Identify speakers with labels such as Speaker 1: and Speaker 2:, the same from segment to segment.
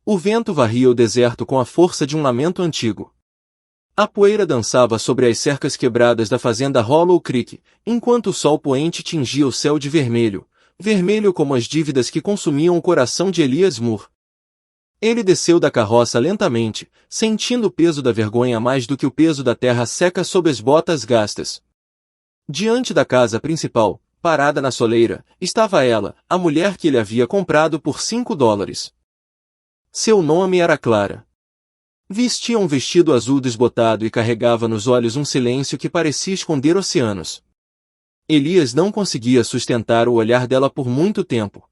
Speaker 1: O vento varria o deserto com a força de um lamento antigo. A poeira dançava sobre as cercas quebradas da fazenda Hollow Creek, enquanto o sol poente tingia o céu de vermelho, vermelho como as dívidas que consumiam o coração de Elias Moore. Ele desceu da carroça lentamente, sentindo o peso da vergonha mais do que o peso da terra seca sob as botas gastas. Diante da casa principal, parada na soleira, estava ela, a mulher que ele havia comprado por $5. Seu nome era Clara. Vestia um vestido azul desbotado e carregava nos olhos um silêncio que parecia esconder oceanos. Elias não conseguia sustentar o olhar dela por muito tempo.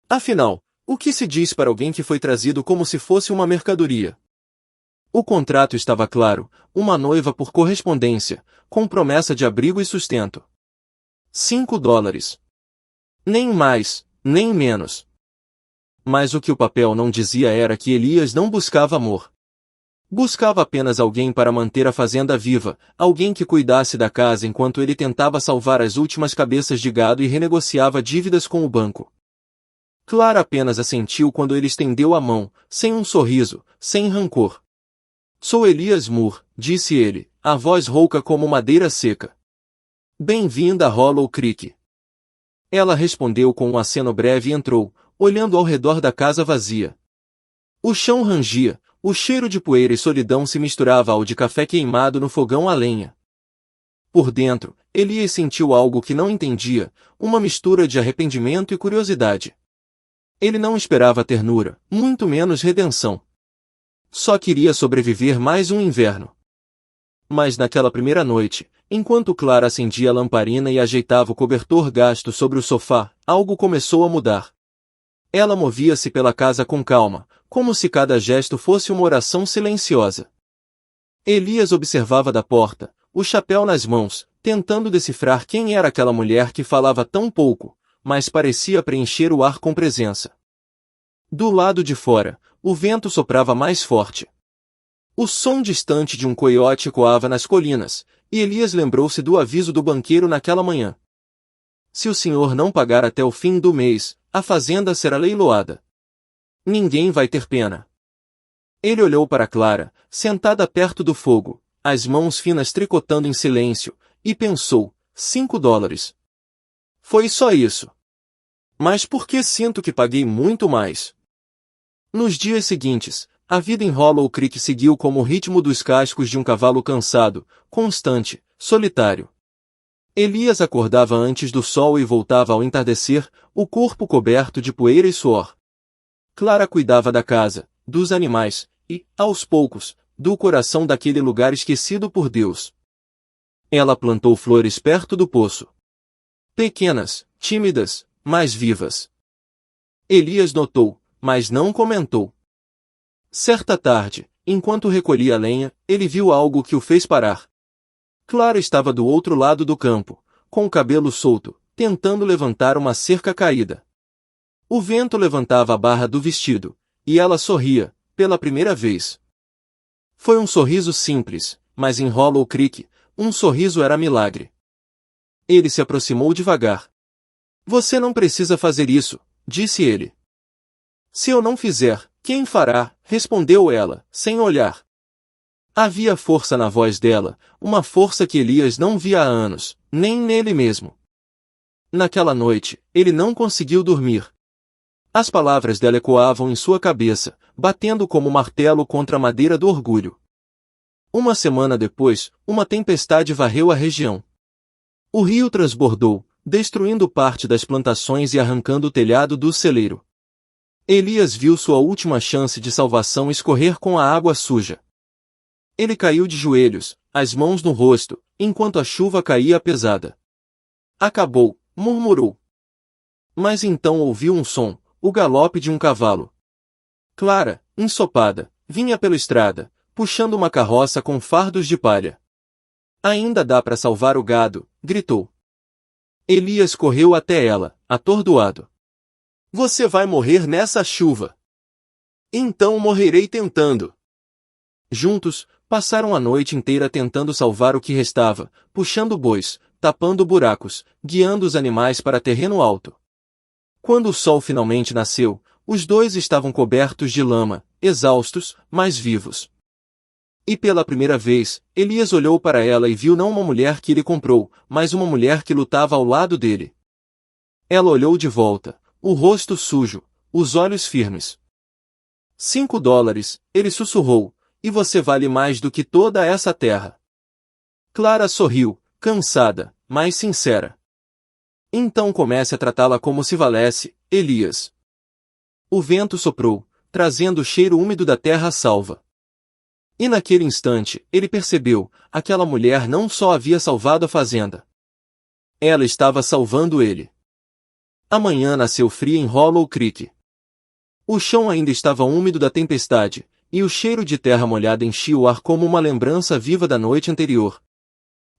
Speaker 1: Afinal, o que se diz para alguém que foi trazido como se fosse uma mercadoria? O contrato estava claro, uma noiva por correspondência, com promessa de abrigo e sustento. $5. Nem mais, nem menos. Mas o que o papel não dizia era que Elias não buscava amor. Buscava apenas alguém para manter a fazenda viva, alguém que cuidasse da casa enquanto ele tentava salvar as últimas cabeças de gado e renegociava dívidas com o banco. Clara apenas assentiu quando ele estendeu a mão, sem um sorriso, sem rancor. Sou Elias Moore, disse ele, a voz rouca como madeira seca. Bem-vinda a Hollow Creek. Ela respondeu com um aceno breve e entrou, olhando ao redor da casa vazia. O chão rangia, o cheiro de poeira e solidão se misturava ao de café queimado no fogão a lenha. Por dentro, Elias sentiu algo que não entendia, uma mistura de arrependimento e curiosidade. Ele não esperava ternura, muito menos redenção. Só queria sobreviver mais um inverno. Mas naquela primeira noite, enquanto Clara acendia a lamparina e ajeitava o cobertor gasto sobre o sofá, algo começou a mudar. Ela movia-se pela casa com calma, como se cada gesto fosse uma oração silenciosa. Elias observava da porta, o chapéu nas mãos, tentando decifrar quem era aquela mulher que falava tão pouco, mas parecia preencher o ar com presença. Do lado de fora, o vento soprava mais forte. O som distante de um coiote ecoava nas colinas, e Elias lembrou-se do aviso do banqueiro naquela manhã. Se o senhor não pagar até o fim do mês, a fazenda será leiloada. Ninguém vai ter pena. Ele olhou para Clara, sentada perto do fogo, as mãos finas tricotando em silêncio, e pensou, $5. Foi só isso. Mas por que sinto que paguei muito mais? Nos dias seguintes, a vida em Hollow Creek seguiu como o ritmo dos cascos de um cavalo cansado, constante, solitário. Elias acordava antes do sol e voltava ao entardecer, o corpo coberto de poeira e suor. Clara cuidava da casa, dos animais, e, aos poucos, do coração daquele lugar esquecido por Deus. Ela plantou flores perto do poço. Pequenas, tímidas, mas vivas. Elias notou, mas não comentou. Certa tarde, enquanto recolhia a lenha, ele viu algo que o fez parar. Clara estava do outro lado do campo, com o cabelo solto, tentando levantar uma cerca caída. O vento levantava a barra do vestido, e ela sorria, pela primeira vez. Foi um sorriso simples, mas em Hollow Creek, um sorriso era milagre. Ele se aproximou devagar. Você não precisa fazer isso, disse ele. Se eu não fizer, quem fará? Respondeu ela, sem olhar. Havia força na voz dela, uma força que Elias não via há anos, nem nele mesmo. Naquela noite, ele não conseguiu dormir. As palavras dela ecoavam em sua cabeça, batendo como martelo contra a madeira do orgulho. Uma semana depois, uma tempestade varreu a região. O rio transbordou, destruindo parte das plantações e arrancando o telhado do celeiro. Elias viu sua última chance de salvação escorrer com a água suja. Ele caiu de joelhos, as mãos no rosto, enquanto a chuva caía pesada. Acabou, murmurou. Mas então ouviu um som, o galope de um cavalo. Clara, ensopada, vinha pela estrada, puxando uma carroça com fardos de palha. Ainda dá para salvar o gado, gritou. Elias correu até ela, atordoado. Você vai morrer nessa chuva. Então morrerei tentando. Juntos, passaram a noite inteira tentando salvar o que restava, puxando bois, tapando buracos, guiando os animais para terreno alto. Quando o sol finalmente nasceu, Os dois estavam cobertos de lama, exaustos, mas vivos. E pela primeira vez, Elias olhou para ela e viu não uma mulher que ele comprou, mas uma mulher que lutava ao lado dele. Ela olhou de volta, o rosto sujo, os olhos firmes. $5, ele sussurrou, e você vale mais do que toda essa terra. Clara sorriu, cansada, mas sincera. Então comece a tratá-la como se valesse, Elias. O vento soprou, trazendo o cheiro úmido da terra salva. E naquele instante, ele percebeu, aquela mulher não só havia salvado a fazenda. Ela estava salvando ele. Amanhã nasceu fria em Hollow Creek. O chão ainda estava úmido da tempestade, e o cheiro de terra molhada enchia o ar como uma lembrança viva da noite anterior.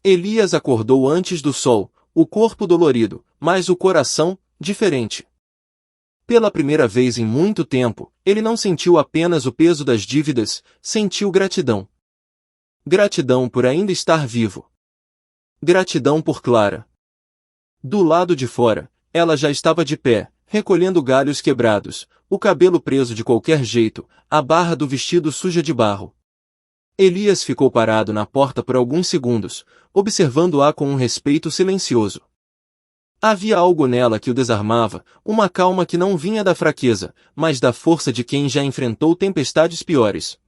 Speaker 1: Elias acordou antes do sol, o corpo dolorido, mas o coração, diferente. Pela primeira vez em muito tempo, ele não sentiu apenas o peso das dívidas, sentiu gratidão. Gratidão por ainda estar vivo. Gratidão por Clara. Do lado de fora, ela já estava de pé, recolhendo galhos quebrados, o cabelo preso de qualquer jeito, a barra do vestido suja de barro. Elias ficou parado na porta por alguns segundos, observando-a com um respeito silencioso. Havia algo nela que o desarmava, uma calma que não vinha da fraqueza, mas da força de quem já enfrentou tempestades piores.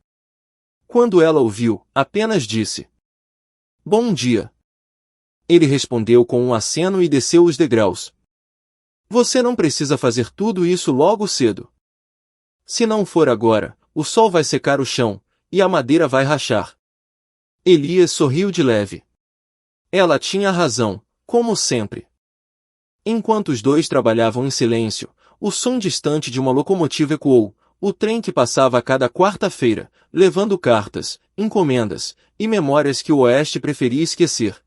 Speaker 1: Quando ela o viu, apenas disse: "Bom dia." Ele respondeu com um aceno e desceu os degraus. "Você não precisa fazer tudo isso logo cedo. Se não for agora, o sol vai secar o chão, e a madeira vai rachar." Elias sorriu de leve. Ela tinha razão, como sempre. Enquanto os dois trabalhavam em silêncio, o som distante de uma locomotiva ecoou, o trem que passava a cada quarta-feira, levando cartas, encomendas e memórias que o Oeste preferia esquecer.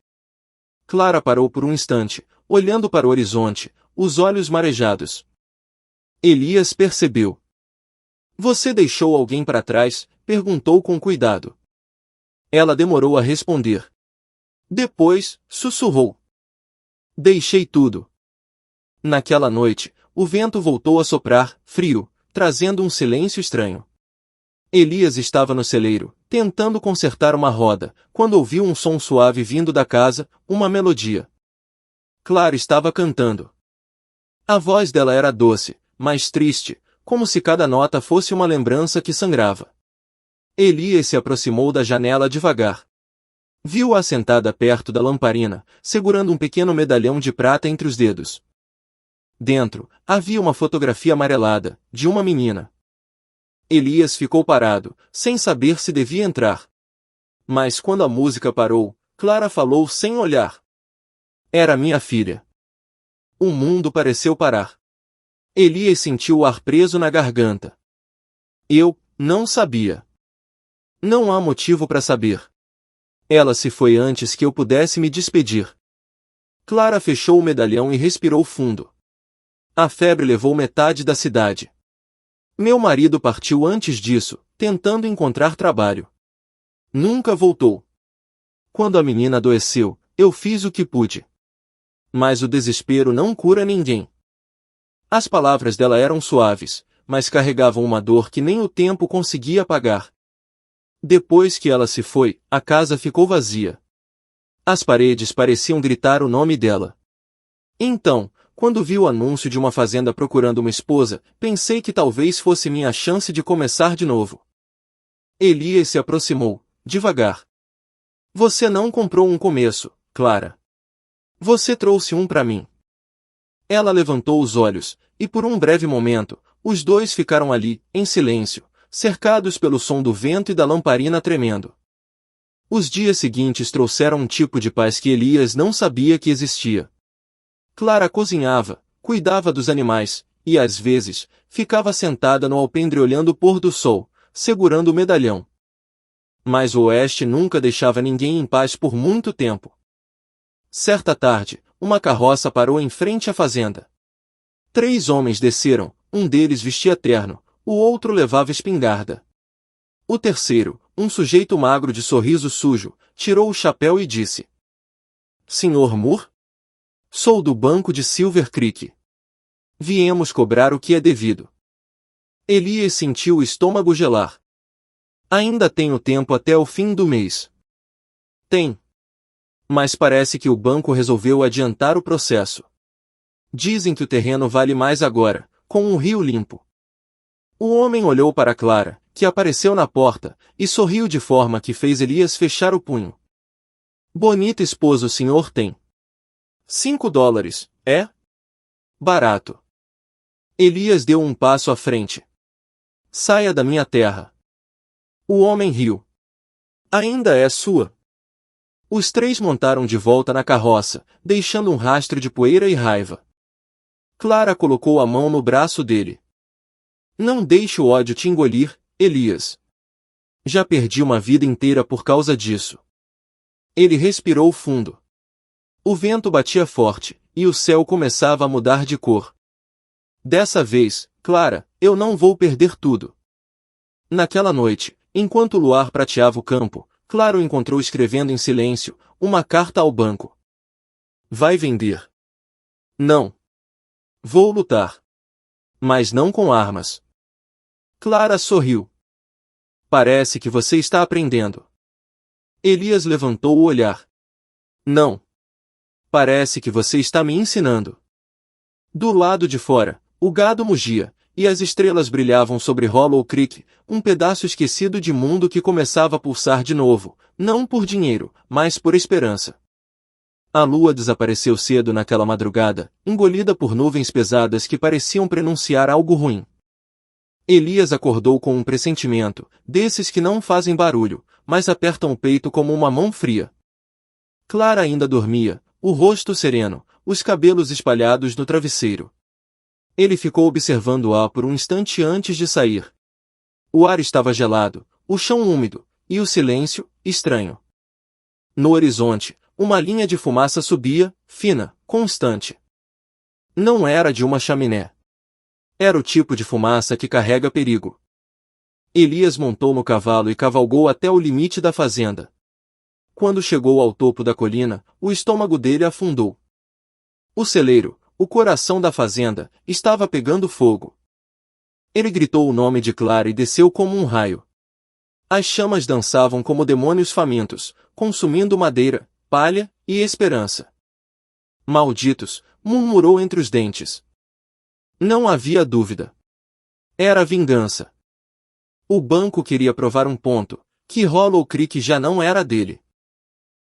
Speaker 1: Clara parou por um instante, olhando para o horizonte, os olhos marejados. Elias percebeu. "Você deixou alguém para trás?" perguntou com cuidado. Ela demorou a responder. Depois, sussurrou: "Deixei tudo." Naquela noite, o vento voltou a soprar, frio, trazendo um silêncio estranho. Elias estava no celeiro, tentando consertar uma roda, quando ouviu um som suave vindo da casa, uma melodia. Clara estava cantando. A voz dela era doce, mas triste, como se cada nota fosse uma lembrança que sangrava. Elias se aproximou da janela devagar. Viu-a sentada perto da lamparina, segurando um pequeno medalhão de prata entre os dedos. Dentro, havia uma fotografia amarelada, de uma menina. Elias ficou parado, sem saber se devia entrar. Mas quando a música parou, Clara falou sem olhar. Era minha filha. O mundo pareceu parar. Elias sentiu o ar preso na garganta. Eu não sabia. Não há motivo para saber. Ela se foi antes que eu pudesse me despedir. Clara fechou o medalhão e respirou fundo. A febre levou metade da cidade. Meu marido partiu antes disso, tentando encontrar trabalho. Nunca voltou. Quando a menina adoeceu, eu fiz o que pude. Mas o desespero não cura ninguém. As palavras dela eram suaves, mas carregavam uma dor que nem o tempo conseguia apagar. Depois que ela se foi, a casa ficou vazia. As paredes pareciam gritar o nome dela. Então, quando vi o anúncio de uma fazenda procurando uma esposa, pensei que talvez fosse minha chance de começar de novo. Elias se aproximou, devagar. Você não comprou um começo, Clara. Você trouxe um para mim. Ela levantou os olhos, e por um breve momento, os dois ficaram ali, em silêncio, cercados pelo som do vento e da lamparina tremendo. Os dias seguintes trouxeram um tipo de paz que Elias não sabia que existia. Clara cozinhava, cuidava dos animais, e às vezes, ficava sentada no alpendre olhando o pôr do sol, segurando o medalhão. Mas o Oeste nunca deixava ninguém em paz por muito tempo. Certa tarde, uma carroça parou em frente à fazenda. 3 homens desceram, um deles vestia terno, o outro levava espingarda. O terceiro, um sujeito magro de sorriso sujo, tirou o chapéu e disse: Sr. Moore? Sou do banco de Silver Creek. Viemos cobrar o que é devido. Elias sentiu o estômago gelar. Ainda tenho tempo até o fim do mês. Tem. Mas parece que o banco resolveu adiantar o processo. Dizem que o terreno vale mais agora, com um rio limpo. O homem olhou para Clara, que apareceu na porta, e sorriu de forma que fez Elias fechar o punho. Bonita esposa o senhor tem. $5, é? Barato. Elias deu um passo à frente. Saia da minha terra. O homem riu. Ainda é sua. Os três montaram de volta na carroça, deixando um rastro de poeira e raiva. Clara colocou a mão no braço dele. Não deixe o ódio te engolir, Elias. Já perdi uma vida inteira por causa disso. Ele respirou fundo. O vento batia forte, e o céu começava a mudar de cor. Dessa vez, Clara, eu não vou perder tudo. Naquela noite, enquanto o luar prateava o campo, Clara o encontrou escrevendo em silêncio, uma carta ao banco. Vai vender? Não. Vou lutar. Mas não com armas. Clara sorriu. Parece que você está aprendendo. Elias levantou o olhar. Não. Parece que você está me ensinando. Do lado de fora, o gado mugia, e as estrelas brilhavam sobre Hollow Creek, um pedaço esquecido de mundo que começava a pulsar de novo, não por dinheiro, mas por esperança. A lua desapareceu cedo naquela madrugada, engolida por nuvens pesadas que pareciam prenunciar algo ruim. Elias acordou com um pressentimento, desses que não fazem barulho, mas apertam o peito como uma mão fria. Clara ainda dormia, o rosto sereno, os cabelos espalhados no travesseiro. Ele ficou observando-a por um instante antes de sair. O ar estava gelado, o chão úmido, e o silêncio, estranho. No horizonte, uma linha de fumaça subia, fina, constante. Não era de uma chaminé. Era o tipo de fumaça que carrega perigo. Elias montou no cavalo e cavalgou até o limite da fazenda. Quando chegou ao topo da colina, o estômago dele afundou. O celeiro, o coração da fazenda, estava pegando fogo. Ele gritou o nome de Clara e desceu como um raio. As chamas dançavam como demônios famintos, consumindo madeira, palha e esperança. Malditos, murmurou entre os dentes. Não havia dúvida. Era vingança. O banco queria provar um ponto, que Hollow Creek já não era dele.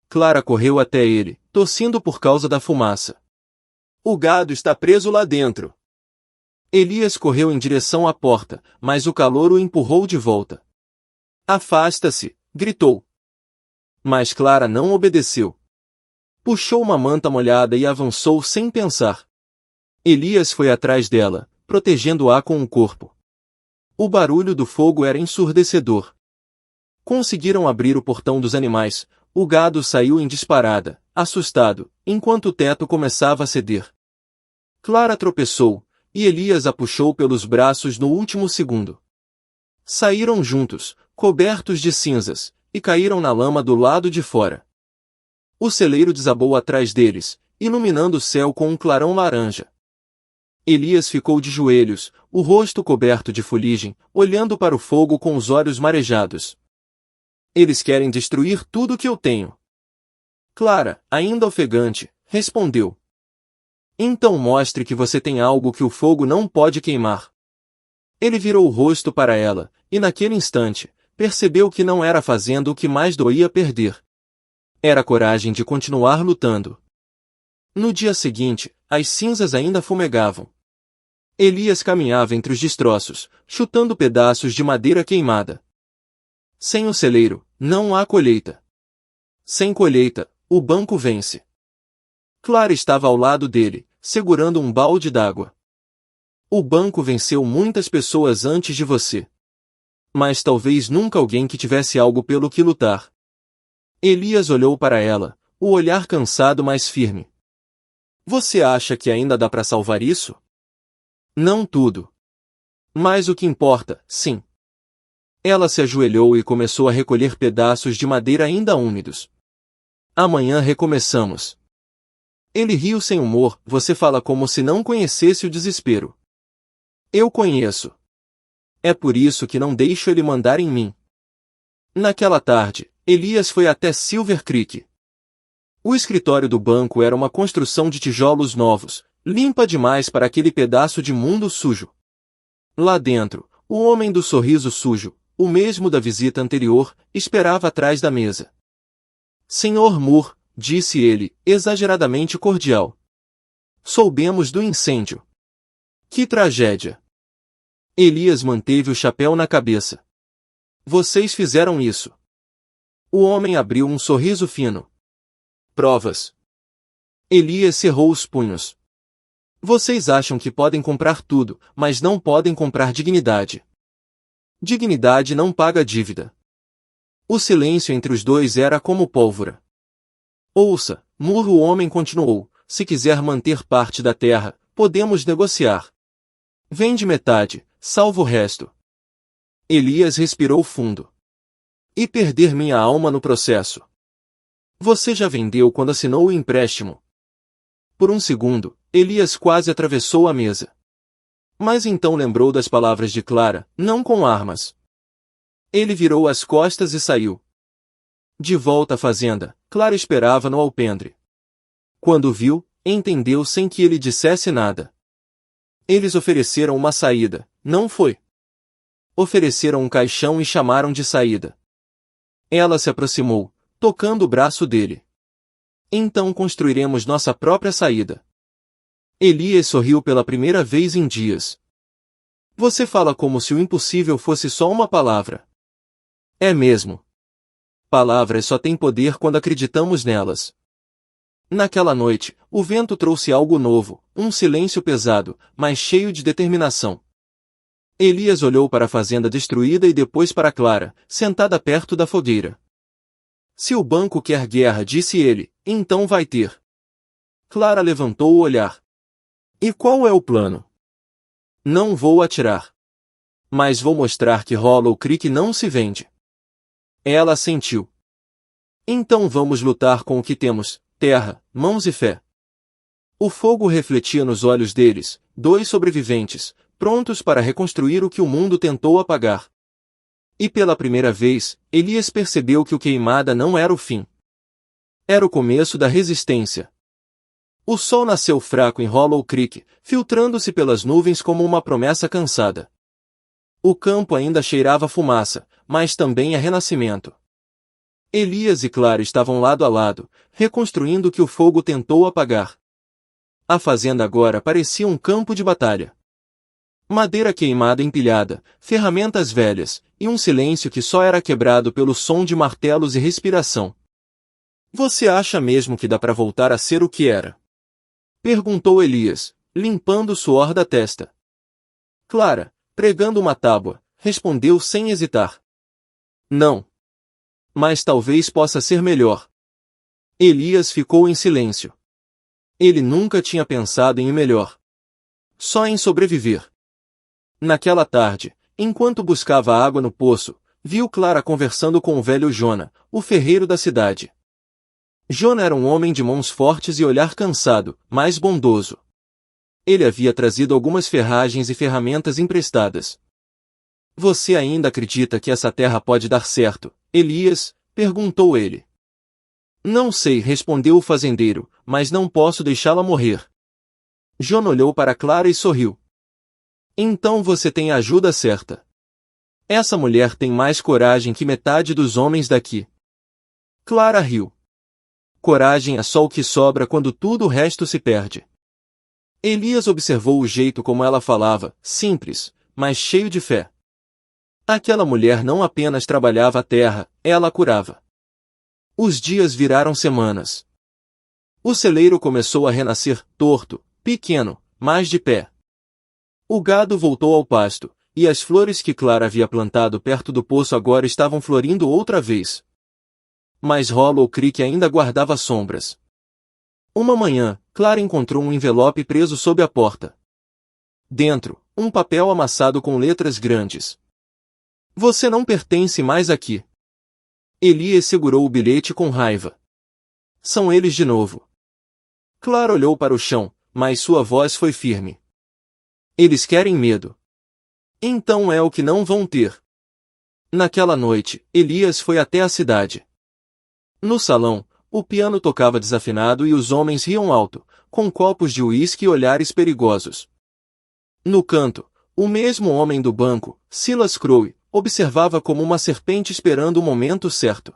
Speaker 1: Clara correu até ele, tossindo por causa da fumaça. O gado está preso lá dentro. Elias correu em direção à porta, mas o calor o empurrou de volta. Afasta-se, gritou. Mas Clara não obedeceu. Puxou uma manta molhada e avançou sem pensar. Elias foi atrás dela, protegendo-a com o corpo. O barulho do fogo era ensurdecedor. Conseguiram abrir o portão dos animais, o gado saiu em disparada, assustado, enquanto o teto começava a ceder. Clara tropeçou, e Elias a puxou pelos braços no último segundo. Saíram juntos, cobertos de cinzas, e caíram na lama do lado de fora. O celeiro desabou atrás deles, iluminando o céu com um clarão laranja. Elias ficou de joelhos, o rosto coberto de fuligem, olhando para o fogo com os olhos marejados. Eles querem destruir tudo que eu tenho. Clara, ainda ofegante, respondeu. Então mostre que você tem algo que o fogo não pode queimar. Ele virou o rosto para ela, e naquele instante, percebeu que não era fazendo o que mais doía perder. Era a coragem de continuar lutando. No dia seguinte, as cinzas ainda fumegavam. Elias caminhava entre os destroços, chutando pedaços de madeira queimada. Sem o celeiro, não há colheita. Sem colheita, o banco vence. Clara estava ao lado dele, segurando um balde d'água. O banco venceu muitas pessoas antes de você. Mas talvez nunca alguém que tivesse algo pelo que lutar. Elias olhou para ela, o olhar cansado mas firme. Você acha que ainda dá para salvar isso? Não tudo. Mas o que importa, sim. Ela se ajoelhou e começou a recolher pedaços de madeira ainda úmidos. Amanhã recomeçamos. Ele riu sem humor, você fala como se não conhecesse o desespero. Eu conheço. É por isso que não deixo ele mandar em mim. Naquela tarde, Elias foi até Silver Creek. O escritório do banco era uma construção de tijolos novos, limpa demais para aquele pedaço de mundo sujo. Lá dentro, o homem do sorriso sujo, o mesmo da visita anterior, esperava atrás da mesa. Senhor Moore, disse ele, exageradamente cordial. Soubemos do incêndio. Que tragédia! Elias manteve o chapéu na cabeça. Vocês fizeram isso. O homem abriu um sorriso fino. Provas. Elias cerrou os punhos. Vocês acham que podem comprar tudo, mas não podem comprar dignidade. Dignidade não paga dívida. O silêncio entre os dois era como pólvora. Ouça, Moore, o homem continuou, se quiser manter parte da terra, podemos negociar. Vende metade, salvo o resto. Elias respirou fundo. E perder minha alma no processo. Você já vendeu quando assinou o empréstimo. Por um segundo, Elias quase atravessou a mesa. Mas então lembrou das palavras de Clara, não com armas. Ele virou as costas e saiu. De volta à fazenda, Clara esperava no alpendre. Quando o viu, entendeu sem que ele dissesse nada. Eles ofereceram uma saída, não foi? Ofereceram um caixão e chamaram de saída. Ela se aproximou, tocando o braço dele. Então construiremos nossa própria saída. Elias sorriu pela primeira vez em dias. Você fala como se o impossível fosse só uma palavra. É mesmo. Palavras só têm poder quando acreditamos nelas. Naquela noite, o vento trouxe algo novo, um silêncio pesado, mas cheio de determinação. Elias olhou para a fazenda destruída e depois para Clara, sentada perto da fogueira. Se o banco quer guerra, disse ele, então vai ter. Clara levantou o olhar. E qual é o plano? Não vou atirar. Mas vou mostrar que Hollow Creek não se vende. Ela assentiu. Então vamos lutar com o que temos, terra, mãos e fé. O fogo refletia nos olhos deles, dois sobreviventes, prontos para reconstruir o que o mundo tentou apagar. E pela primeira vez, Elias percebeu que o queimada não era o fim. Era o começo da resistência. O sol nasceu fraco em Hollow Creek, filtrando-se pelas nuvens como uma promessa cansada. O campo ainda cheirava a fumaça, mas também a renascimento. Elias e Clara estavam lado a lado, reconstruindo o que o fogo tentou apagar. A fazenda agora parecia um campo de batalha. Madeira queimada empilhada, ferramentas velhas, e um silêncio que só era quebrado pelo som de martelos e respiração. Você acha mesmo que dá para voltar a ser o que era? Perguntou Elias, limpando o suor da testa. Clara, pregando uma tábua, respondeu sem hesitar. Não. Mas talvez possa ser melhor. Elias ficou em silêncio. Ele nunca tinha pensado em ir melhor. Só em sobreviver. Naquela tarde, enquanto buscava água no poço, viu Clara conversando com o velho Jona, o ferreiro da cidade. Jona era um homem de mãos fortes e olhar cansado, mas bondoso. Ele havia trazido algumas ferragens e ferramentas emprestadas. Você ainda acredita que essa terra pode dar certo, Elias? Perguntou ele. Não sei, respondeu o fazendeiro, mas não posso deixá-la morrer. Jona olhou para Clara e sorriu. Então você tem a ajuda certa. Essa mulher tem mais coragem que metade dos homens daqui. Clara riu. Coragem é só o que sobra quando tudo o resto se perde. Elias observou o jeito como ela falava, simples, mas cheio de fé. Aquela mulher não apenas trabalhava a terra, ela a curava. Os dias viraram semanas. O celeiro começou a renascer, torto, pequeno, mas de pé. O gado voltou ao pasto, e as flores que Clara havia plantado perto do poço agora estavam florindo outra vez. Mas Hollow Creek ainda guardava sombras. Uma manhã, Clara encontrou um envelope preso sob a porta. Dentro, um papel amassado com letras grandes. Você não pertence mais aqui. Elias segurou o bilhete com raiva. São eles de novo. Clara olhou para o chão, mas sua voz foi firme. Eles querem medo. Então é o que não vão ter. Naquela noite, Elias foi até a cidade. No salão, o piano tocava desafinado e os homens riam alto, com copos de uísque e olhares perigosos. No canto, o mesmo homem do banco, Silas Crowe, observava como uma serpente esperando o momento certo.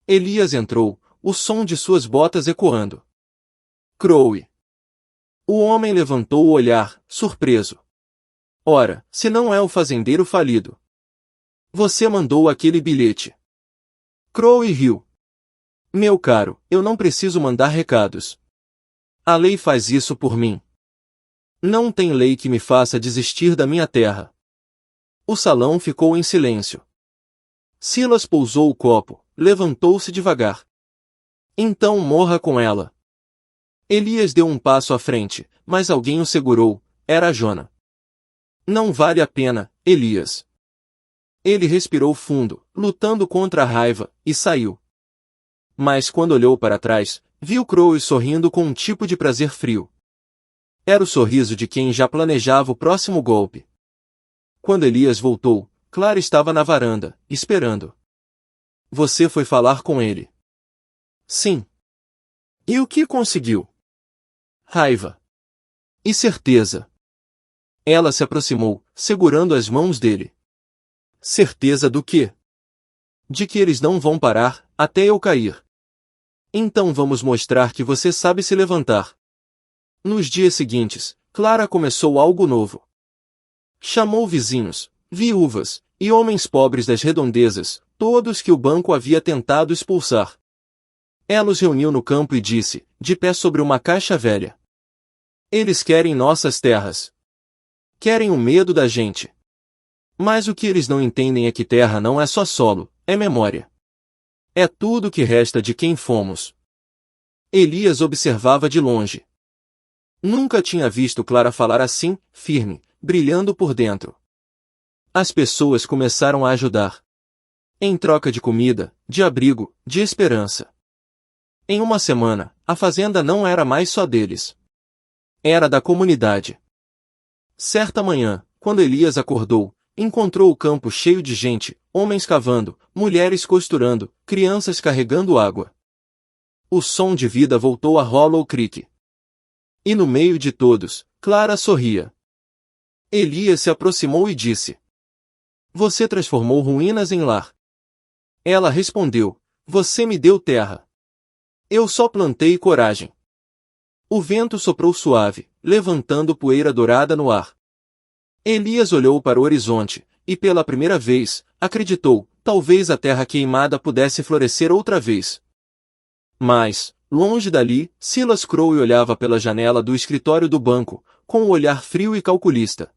Speaker 1: Elias entrou, o som de suas botas ecoando. Crowe. O homem levantou o olhar, surpreso. Ora, se não é o fazendeiro falido. Você mandou aquele bilhete. Crowe riu. Meu caro, eu não preciso mandar recados. A lei faz isso por mim. Não tem lei que me faça desistir da minha terra. O salão ficou em silêncio. Silas pousou o copo, levantou-se devagar. Então morra com ela. Elias deu um passo à frente, mas alguém o segurou, era Jona. Não vale a pena, Elias. Ele respirou fundo, lutando contra a raiva, e saiu. Mas quando olhou para trás, viu Crowe sorrindo com um tipo de prazer frio. Era o sorriso de quem já planejava o próximo golpe. Quando Elias voltou, Clara estava na varanda, esperando. Você foi falar com ele? Sim. E o que conseguiu? Raiva. E certeza. Ela se aproximou, segurando as mãos dele. Certeza do quê? De que eles não vão parar, até eu cair. Então vamos mostrar que você sabe se levantar. Nos dias seguintes, Clara começou algo novo. Chamou vizinhos, viúvas, e homens pobres das redondezas, todos que o banco havia tentado expulsar. Ela os reuniu no campo e disse, de pé sobre uma caixa velha. Eles querem nossas terras. Querem o medo da gente. Mas o que eles não entendem é que terra não é só solo, é memória. É tudo que resta de quem fomos. Elias observava de longe. Nunca tinha visto Clara falar assim, firme, brilhando por dentro. As pessoas começaram a ajudar. Em troca de comida, de abrigo, de esperança. Em uma semana, a fazenda não era mais só deles. Era da comunidade. Certa manhã, quando Elias acordou, encontrou o campo cheio de gente, homens cavando, mulheres costurando, crianças carregando água. O som de vida voltou a Hollow Creek. E no meio de todos, Clara sorria. Elias se aproximou e disse: Você transformou ruínas em lar. Ela respondeu: Você me deu terra. Eu só plantei coragem. O vento soprou suave, levantando poeira dourada no ar. Elias olhou para o horizonte, e pela primeira vez, acreditou, talvez a terra queimada pudesse florescer outra vez. Mas, longe dali, Silas Crowe olhava pela janela do escritório do banco, com um olhar frio e calculista.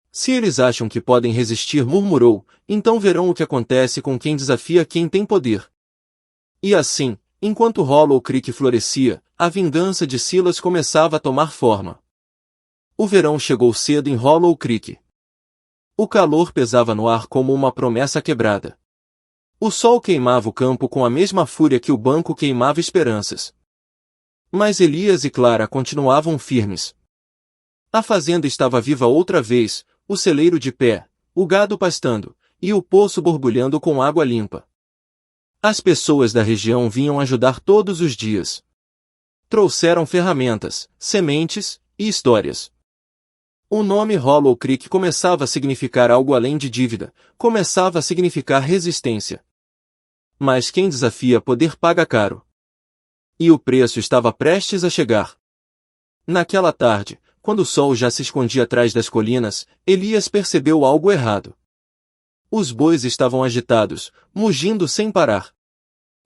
Speaker 1: Se eles acham que podem resistir, murmurou, então verão o que acontece com quem desafia quem tem poder. E assim, enquanto Hollow Creek florescia, a vingança de Silas começava a tomar forma. O verão chegou cedo em Hollow Creek. O calor pesava no ar como uma promessa quebrada. O sol queimava o campo com a mesma fúria que o banco queimava esperanças. Mas Elias e Clara continuavam firmes. A fazenda estava viva outra vez, o celeiro de pé, o gado pastando, e o poço borbulhando com água limpa. As pessoas da região vinham ajudar todos os dias. Trouxeram ferramentas, sementes e histórias. O nome Hollow Creek começava a significar algo além de dívida, começava a significar resistência. Mas quem desafia poder paga caro. E o preço estava prestes a chegar. Naquela tarde, quando o sol já se escondia atrás das colinas, Elias percebeu algo errado. Os bois estavam agitados, mugindo sem parar.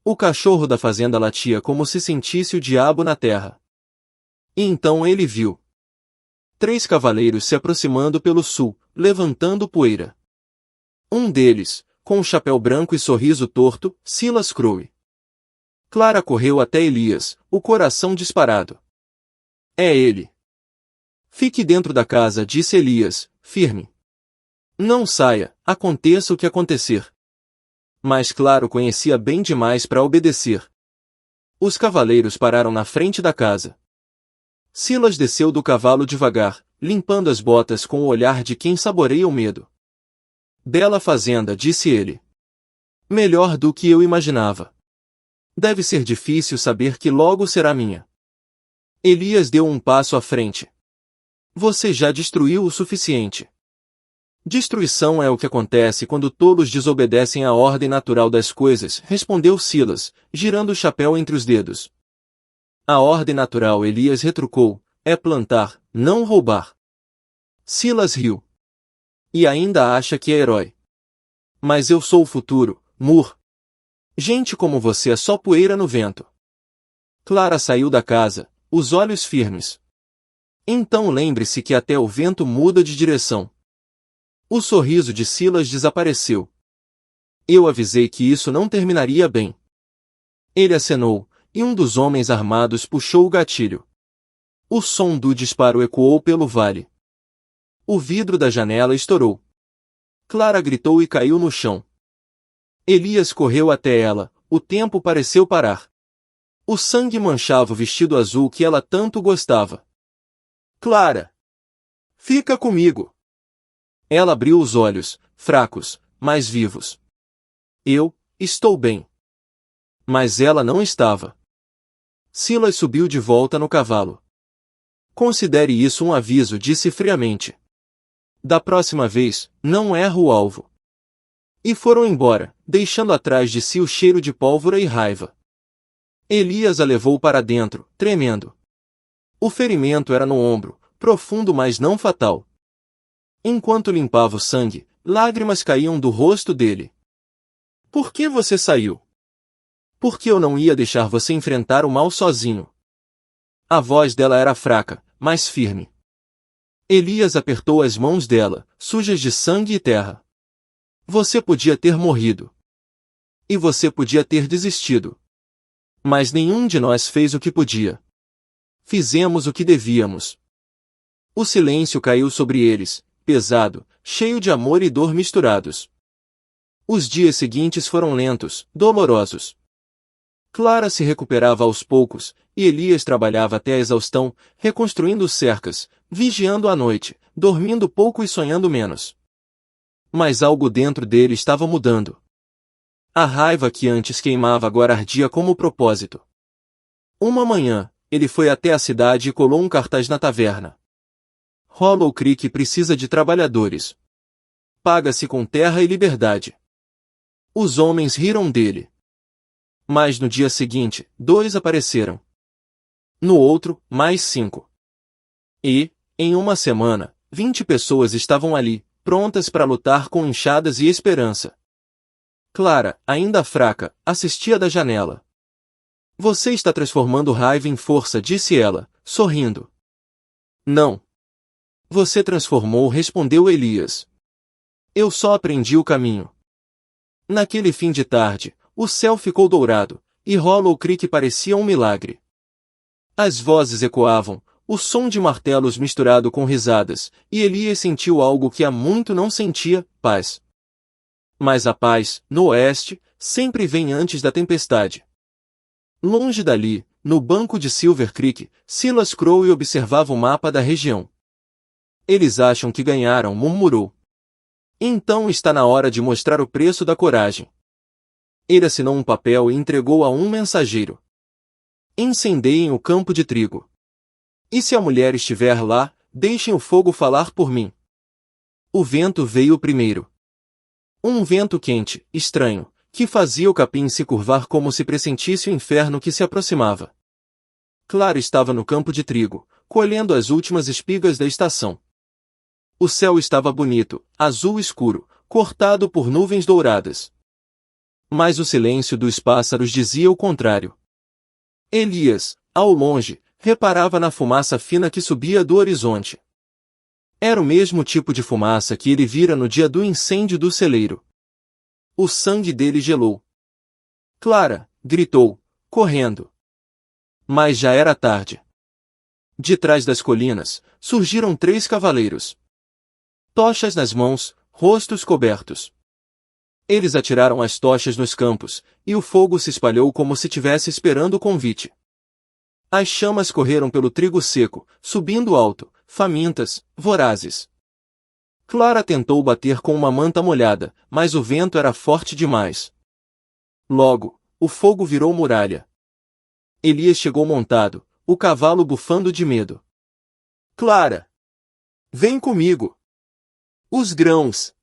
Speaker 1: O cachorro da fazenda latia como se sentisse o diabo na terra. E então ele viu 3 cavaleiros se aproximando pelo sul, levantando poeira. Um deles, com um chapéu branco e sorriso torto, Silas Crowe. Clara correu até Elias, o coração disparado. É ele. Fique dentro da casa, disse Elias, firme. Não saia, aconteça o que acontecer. Mas Clara o conhecia bem demais para obedecer. Os cavaleiros pararam na frente da casa. Silas desceu do cavalo devagar, limpando as botas com o olhar de quem saboreia o medo. Bela fazenda, disse ele. Melhor do que eu imaginava. Deve ser difícil saber que logo será minha. Elias deu um passo à frente. Você já destruiu o suficiente. Destruição é o que acontece quando todos desobedecem à ordem natural das coisas, respondeu Silas, girando o chapéu entre os dedos. A ordem natural, Elias retrucou, é plantar, não roubar. Silas riu. E ainda acha que é herói. Mas eu sou o futuro, Mur. Gente como você é só poeira no vento. Clara saiu da casa, os olhos firmes. Então lembre-se que até o vento muda de direção. O sorriso de Silas desapareceu. Eu avisei que isso não terminaria bem. Ele acenou, e um dos homens armados puxou o gatilho. O som do disparo ecoou pelo vale. O vidro da janela estourou. Clara gritou e caiu no chão. Elias correu até ela, o tempo pareceu parar. O sangue manchava o vestido azul que ela tanto gostava. Clara! Fica comigo! Ela abriu os olhos, fracos, mas vivos. Eu, estou bem. Mas ela não estava. Silas subiu de volta no cavalo. Considere isso um aviso, disse friamente. Da próxima vez, não erra o alvo. E foram embora, deixando atrás de si o cheiro de pólvora e raiva. Elias a levou para dentro, tremendo. O ferimento era no ombro, profundo mas não fatal. Enquanto limpava o sangue, lágrimas caíam do rosto dele. Por que você saiu? Porque eu não ia deixar você enfrentar o mal sozinho. A voz dela era fraca, mas firme. Elias apertou as mãos dela, sujas de sangue e terra. Você podia ter morrido. E você podia ter desistido. Mas nenhum de nós fez o que podia. Fizemos o que devíamos. O silêncio caiu sobre eles, pesado, cheio de amor e dor misturados. Os dias seguintes foram lentos, dolorosos. Clara se recuperava aos poucos, e Elias trabalhava até a exaustão, reconstruindo cercas, vigiando à noite, dormindo pouco e sonhando menos. Mas algo dentro dele estava mudando. A raiva que antes queimava agora ardia como propósito. Uma manhã, ele foi até a cidade e colou um cartaz na taverna. Hollow Creek precisa de trabalhadores. Paga-se com terra e liberdade. Os homens riram dele. Mas no dia seguinte, 2 apareceram. No outro, mais 5. E, em uma semana, 20 pessoas estavam ali, prontas para lutar com enxadas e esperança. Clara, ainda fraca, assistia da janela. Você está transformando raiva em força, disse ela, sorrindo. Não. Você transformou, respondeu Elias. Eu só aprendi o caminho. Naquele fim de tarde, o céu ficou dourado, e Hollow Creek parecia um milagre. As vozes ecoavam, o som de martelos misturado com risadas, e Elias sentiu algo que há muito não sentia, paz. Mas a paz, no oeste, sempre vem antes da tempestade. Longe dali, no banco de Silver Creek, Silas Crowe observava o mapa da região. Eles acham que ganharam, murmurou. Então está na hora de mostrar o preço da coragem. Ele assinou um papel e entregou a um mensageiro. Incendeiem o campo de trigo. E se a mulher estiver lá, deixem o fogo falar por mim. O vento veio primeiro. Um vento quente, estranho, que fazia o capim se curvar como se pressentisse o inferno que se aproximava. Clara estava no campo de trigo, colhendo as últimas espigas da estação. O céu estava bonito, azul escuro, cortado por nuvens douradas. Mas o silêncio dos pássaros dizia o contrário. Elias, ao longe, reparava na fumaça fina que subia do horizonte. Era o mesmo tipo de fumaça que ele vira no dia do incêndio do celeiro. O sangue dele gelou. Clara, gritou, correndo. Mas já era tarde. De trás das colinas, surgiram 3 cavaleiros. Tochas nas mãos, rostos cobertos. Eles atiraram as tochas nos campos, e o fogo se espalhou como se tivesse esperando o convite. As chamas correram pelo trigo seco, subindo alto, famintas, vorazes. Clara tentou bater com uma manta molhada, mas o vento era forte demais. Logo, o fogo virou muralha. Elias chegou montado, o cavalo bufando de medo. Clara! Vem comigo! Os grãos!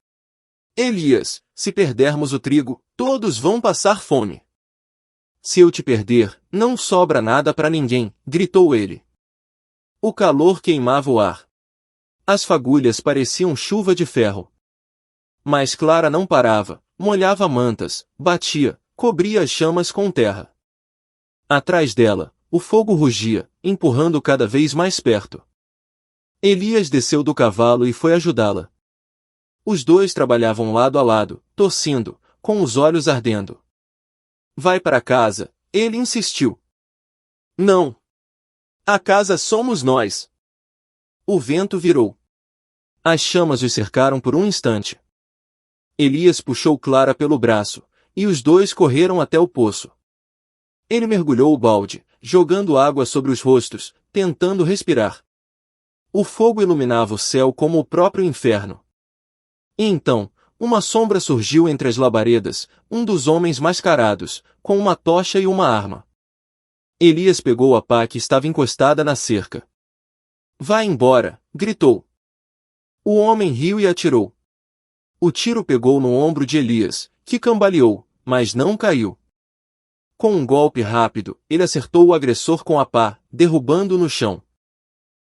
Speaker 1: Elias, se perdermos o trigo, todos vão passar fome. Se eu te perder, não sobra nada para ninguém, gritou ele. O calor queimava o ar. As fagulhas pareciam chuva de ferro. Mas Clara não parava, molhava mantas, batia, cobria as chamas com terra. Atrás dela, o fogo rugia, empurrando cada vez mais perto. Elias desceu do cavalo e foi ajudá-la. Os dois trabalhavam lado a lado, tossindo, com os olhos ardendo. Vai para casa, ele insistiu. Não. A casa somos nós. O vento virou. As chamas os cercaram por um instante. Elias puxou Clara pelo braço, e os dois correram até o poço. Ele mergulhou o balde, jogando água sobre os rostos, tentando respirar. O fogo iluminava o céu como o próprio inferno. E então, uma sombra surgiu entre as labaredas, um dos homens mascarados, com uma tocha e uma arma. Elias pegou a pá que estava encostada na cerca. Vá embora, gritou. O homem riu e atirou. O tiro pegou no ombro de Elias, que cambaleou, mas não caiu. Com um golpe rápido, ele acertou o agressor com a pá, derrubando-o no chão.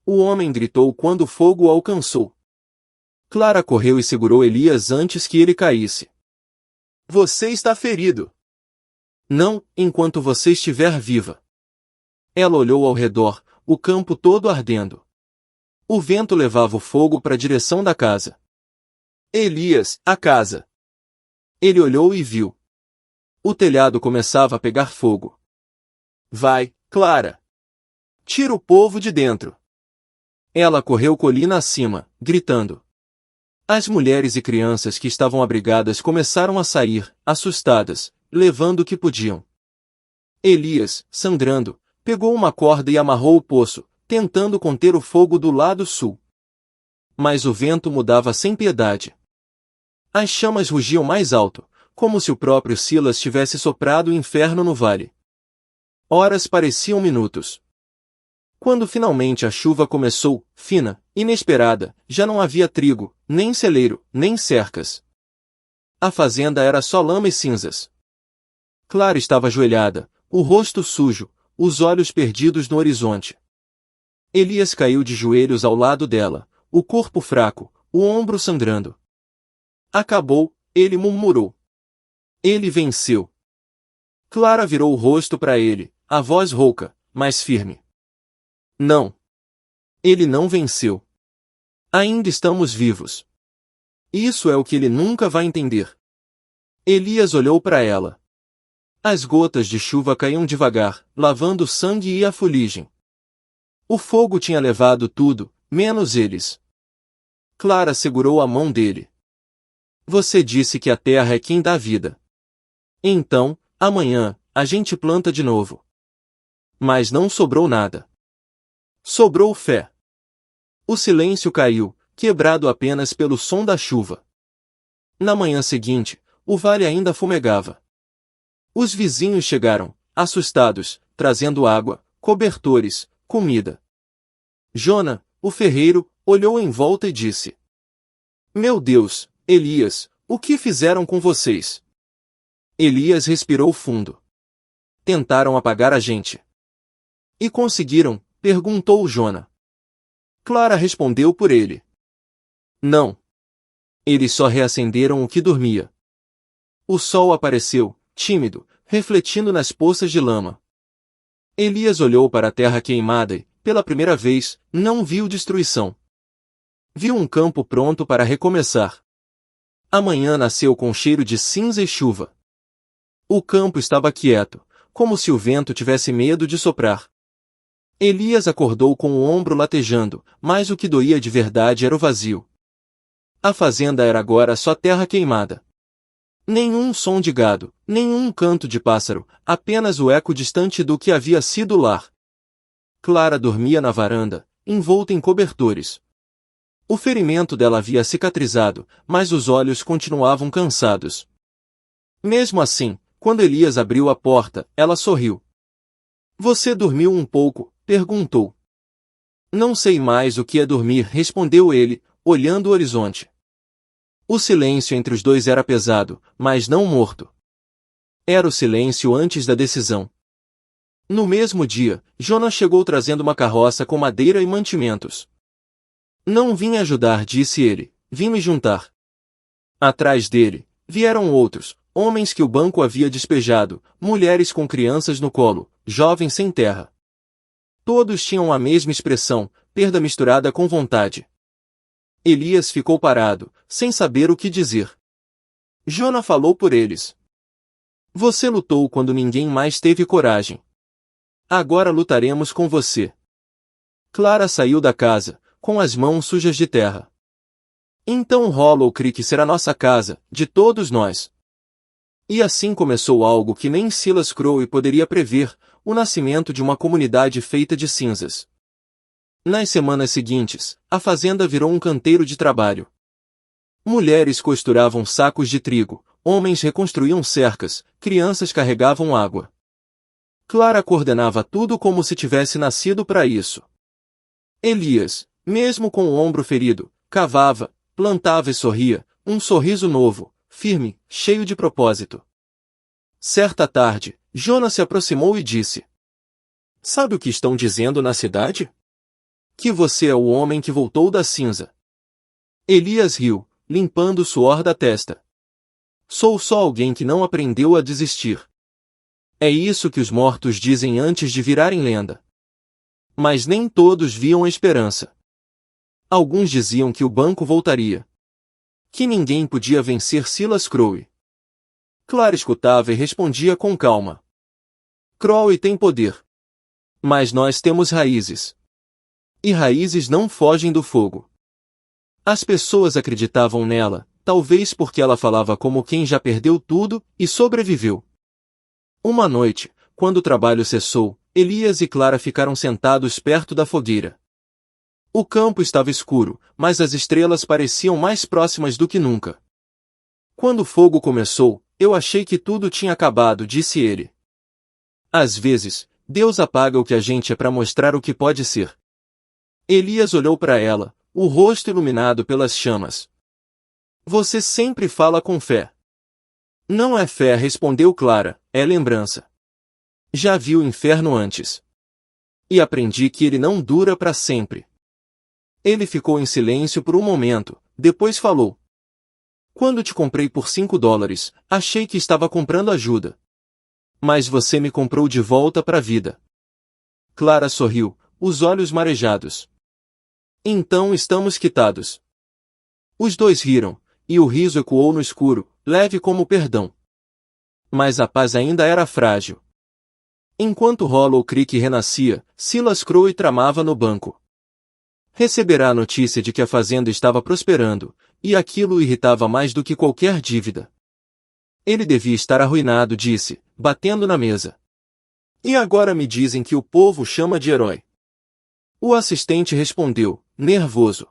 Speaker 1: O homem gritou quando o fogo o alcançou. Clara correu e segurou Elias antes que ele caísse. Você está ferido. Não, enquanto você estiver viva. Ela olhou ao redor, o campo todo ardendo. O vento levava o fogo para a direção da casa. Elias, a casa. Ele olhou e viu. O telhado começava a pegar fogo. Vai, Clara. Tira o povo de dentro. Ela correu colina acima, gritando. As mulheres e crianças que estavam abrigadas começaram a sair, assustadas, levando o que podiam. Elias, sangrando, pegou uma corda e amarrou o poço, tentando conter o fogo do lado sul. Mas o vento mudava sem piedade. As chamas rugiam mais alto, como se o próprio Silas tivesse soprado o inferno no vale. Horas pareciam minutos. Quando finalmente a chuva começou, fina, inesperada, já não havia trigo, nem celeiro, nem cercas. A fazenda era só lama e cinzas. Clara estava ajoelhada, o rosto sujo, os olhos perdidos no horizonte. Elias caiu de joelhos ao lado dela, o corpo fraco, o ombro sangrando. Acabou, ele murmurou. Ele venceu. Clara virou o rosto para ele, a voz rouca, mas firme. Não. Ele não venceu. Ainda estamos vivos. Isso é o que ele nunca vai entender. Elias olhou para ela. As gotas de chuva caíam devagar, lavando o sangue e a fuligem. O fogo tinha levado tudo, menos eles. Clara segurou a mão dele. Você disse que a terra é quem dá vida. Então, amanhã, a gente planta de novo. Mas não sobrou nada. Sobrou fé. O silêncio caiu, quebrado apenas pelo som da chuva. Na manhã seguinte, o vale ainda fumegava. Os vizinhos chegaram, assustados, trazendo água, cobertores, comida. Jona, o ferreiro, olhou em volta e disse: Meu Deus, Elias, o que fizeram com vocês? Elias respirou fundo. Tentaram apagar a gente. E conseguiram? Perguntou Jona. Clara respondeu por ele. Não. Eles só reacenderam o que dormia. O sol apareceu, tímido, refletindo nas poças de lama. Elias olhou para a terra queimada e, pela primeira vez, não viu destruição. Viu um campo pronto para recomeçar. A manhã nasceu com cheiro de cinza e chuva. O campo estava quieto, como se o vento tivesse medo de soprar. Elias acordou com o ombro latejando, mas o que doía de verdade era o vazio. A fazenda era agora só terra queimada. Nenhum som de gado, nenhum canto de pássaro, apenas o eco distante do que havia sido o lar. Clara dormia na varanda, envolta em cobertores. O ferimento dela havia cicatrizado, mas os olhos continuavam cansados. Mesmo assim, quando Elias abriu a porta, ela sorriu. "Você dormiu um pouco?" perguntou. "Não sei mais o que é dormir", respondeu ele, olhando o horizonte. O silêncio entre os dois era pesado, mas não morto. Era o silêncio antes da decisão. No mesmo dia, Jonas chegou trazendo uma carroça com madeira e mantimentos. "Não vim ajudar", disse ele, "vim me juntar." Atrás dele, vieram outros, homens que o banco havia despejado, mulheres com crianças no colo, jovens sem terra. Todos tinham a mesma expressão, perda misturada com vontade. Elias ficou parado, sem saber o que dizer. Jonas falou por eles. "Você lutou quando ninguém mais teve coragem. Agora lutaremos com você." Clara saiu da casa, com as mãos sujas de terra. "Então Hollow Creek será nossa casa, de todos nós." E assim começou algo que nem Silas Crowe poderia prever, o nascimento de uma comunidade feita de cinzas. Nas semanas seguintes, a fazenda virou um canteiro de trabalho. Mulheres costuravam sacos de trigo, homens reconstruíam cercas, crianças carregavam água. Clara coordenava tudo como se tivesse nascido para isso. Elias, mesmo com o ombro ferido, cavava, plantava e sorria, um sorriso novo, firme, cheio de propósito. Certa tarde, Jonas se aproximou e disse: "Sabe o que estão dizendo na cidade? Que você é o homem que voltou da cinza." Elias riu, limpando o suor da testa. "Sou só alguém que não aprendeu a desistir. É isso que os mortos dizem antes de virarem lenda." Mas nem todos viam a esperança. Alguns diziam que o banco voltaria. Que ninguém podia vencer Silas Crowe. Clara escutava e respondia com calma: "Crowe tem poder. Mas nós temos raízes. E raízes não fogem do fogo." As pessoas acreditavam nela, talvez porque ela falava como quem já perdeu tudo e sobreviveu. Uma noite, quando o trabalho cessou, Elias e Clara ficaram sentados perto da fogueira. O campo estava escuro, mas as estrelas pareciam mais próximas do que nunca. "Quando o fogo começou, eu achei que tudo tinha acabado", disse ele. "Às vezes, Deus apaga o que a gente é para mostrar o que pode ser." Elias olhou para ela, o rosto iluminado pelas chamas. "Você sempre fala com fé." "Não é fé", respondeu Clara, "é lembrança. Já vi o inferno antes. E aprendi que ele não dura para sempre." Ele ficou em silêncio por um momento, depois falou: "Quando te comprei por $5, achei que estava comprando ajuda. Mas você me comprou de volta para a vida." Clara sorriu, os olhos marejados. "Então estamos quitados." Os dois riram, e o riso ecoou no escuro, leve como o perdão. Mas a paz ainda era frágil. Enquanto Hollow Creek renascia, Silas Crowe tramava no banco. Receberá a notícia de que a fazenda estava prosperando, e aquilo o irritava mais do que qualquer dívida. Ele devia estar arruinado, disse, batendo na mesa. "E agora me dizem que o povo chama de herói." O assistente respondeu, nervoso: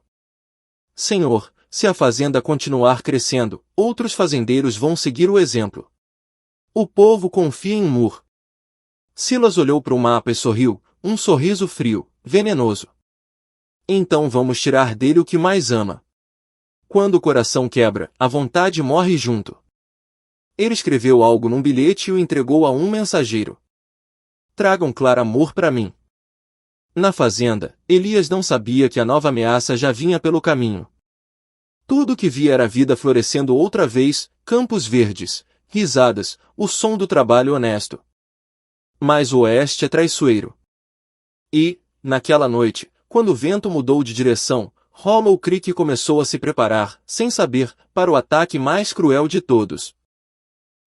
Speaker 1: "Senhor, se a fazenda continuar crescendo, outros fazendeiros vão seguir o exemplo. O povo confia em Moore." Silas olhou para o mapa e sorriu, um sorriso frio, venenoso. "Então vamos tirar dele o que mais ama." Quando o coração quebra, a vontade morre junto. Ele escreveu algo num bilhete e o entregou a um mensageiro. "Tragam Clara Moore para mim." Na fazenda, Elias não sabia que a nova ameaça já vinha pelo caminho. Tudo o que via era a vida florescendo outra vez, campos verdes, risadas, o som do trabalho honesto. Mas o oeste é traiçoeiro. E, naquela noite, quando o vento mudou de direção, Hollow Creek começou a se preparar, sem saber, para o ataque mais cruel de todos.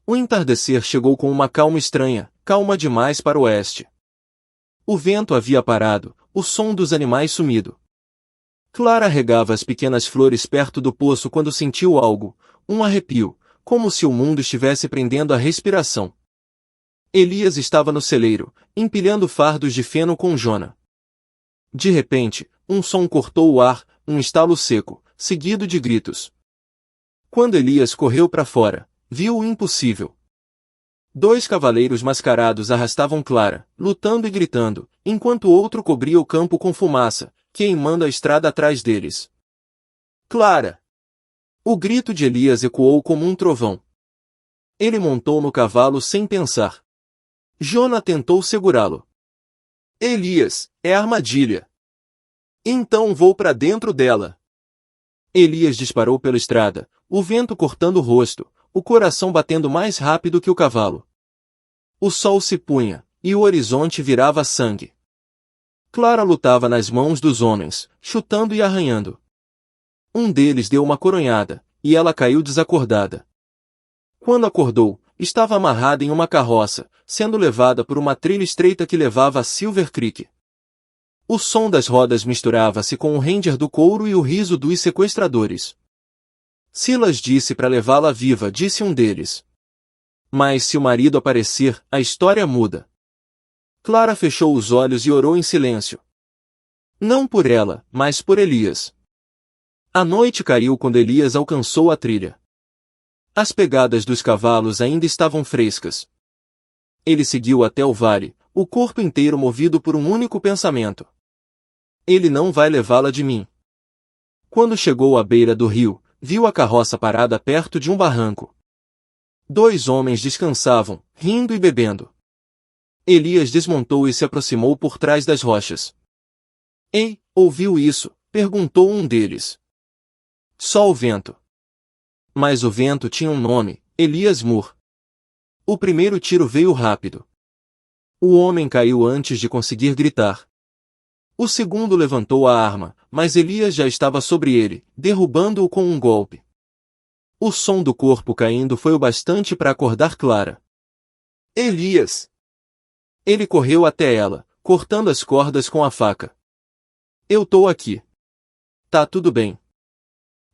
Speaker 1: O entardecer chegou com uma calma estranha, calma demais para o oeste. O vento havia parado, o som dos animais sumido. Clara regava as pequenas flores perto do poço quando sentiu algo, um arrepio, como se o mundo estivesse prendendo a respiração. Elias estava no celeiro, empilhando fardos de feno com Jonas. De repente, um som cortou o ar, um estalo seco, seguido de gritos. Quando Elias correu para fora, viu o impossível. 2 cavaleiros mascarados arrastavam Clara, lutando e gritando, enquanto outro cobria o campo com fumaça, queimando a estrada atrás deles. Clara! O grito de Elias ecoou como um trovão. Ele montou no cavalo sem pensar. Jona tentou segurá-lo. Elias, é armadilha. Então vou para dentro dela. Elias disparou pela estrada, o vento cortando o rosto, o coração batendo mais rápido que o cavalo. O sol se punha, e o horizonte virava sangue. Clara lutava nas mãos dos homens, chutando e arranhando. Um deles deu uma coronhada, e ela caiu desacordada. Quando acordou, estava amarrada em uma carroça, sendo levada por uma trilha estreita que levava a Silver Creek. O som das rodas misturava-se com o ranger do couro e o riso dos sequestradores. Silas disse para levá-la viva, disse um deles. Mas se o marido aparecer, a história muda. Clara fechou os olhos e orou em silêncio. Não por ela, mas por Elias. A noite caiu quando Elias alcançou a trilha. As pegadas dos cavalos ainda estavam frescas. Ele seguiu até o vale, o corpo inteiro movido por um único pensamento. Ele não vai levá-la de mim. Quando chegou à beira do rio, viu a carroça parada perto de um barranco. 2 homens descansavam, rindo e bebendo. Elias desmontou e se aproximou por trás das rochas. Ei, ouviu isso? Perguntou um deles. Só o vento. Mas o vento tinha um nome, Elias Moore. O primeiro tiro veio rápido. O homem caiu antes de conseguir gritar. O segundo levantou a arma, mas Elias já estava sobre ele, derrubando-o com um golpe. O som do corpo caindo foi o bastante para acordar Clara. Elias! Ele correu até ela, cortando as cordas com a faca. Eu tô aqui. Tá tudo bem.